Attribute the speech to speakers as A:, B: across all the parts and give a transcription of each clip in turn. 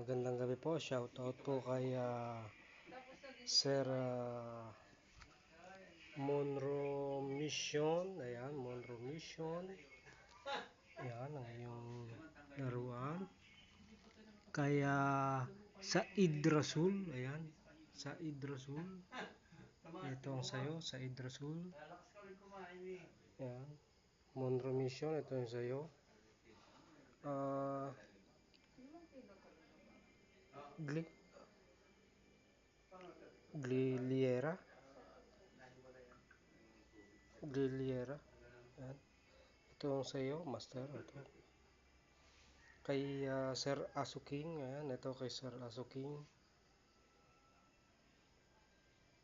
A: Magandang gabi po. Shout out po kay Sir Monroe Mission. Ayan, Monroe Mission. Ayan, ang iyong laruan. Kaya Said Rasul. Ayan, Said Rasul. Ito ang sayo, Said Rasul. Ayan, Monroe Mission. Ito yung sayo. Gliliera. Ayan. Ito ang sayo, Master. Ito. Kay Sir Asuking. Ayan, ito kay Sir Asuking.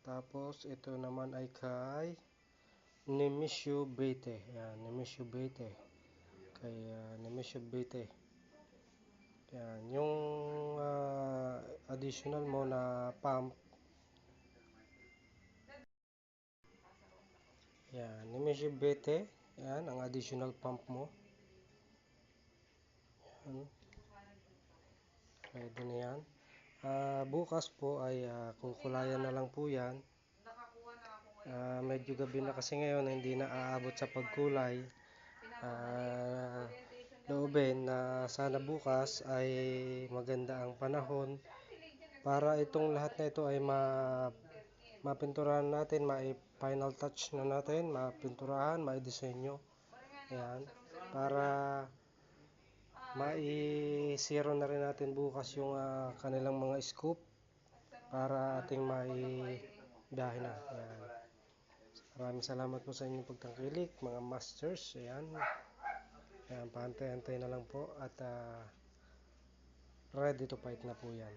A: Tapos, ito naman ay kay Nemesio Bete. Ayan, Nemesio Bete. Kay Nemesio Bete. Ayan, yung additional mo na pump. Ayan, Nemesio Bete. Ayan, ang additional pump mo. Ayan. Pwede na yan. Bukas po ay kukulayan na lang po yan. Medyo gabi na kasi ngayon, hindi na aabot sa pagkulay. Loobin na sana bukas ay maganda ang panahon para itong lahat na ito ay mapinturahan natin, final touch na natin, mapinturahan, maidisenyo. Ayan, para mai-zero na rin natin bukas yung kanilang mga scoop para ating maibiyahe na. Ayan. Maraming salamat po sa inyong pagtangkilik, mga masters. Ayan. Ayan, paantay-antay na lang po at ready to fight na po yan.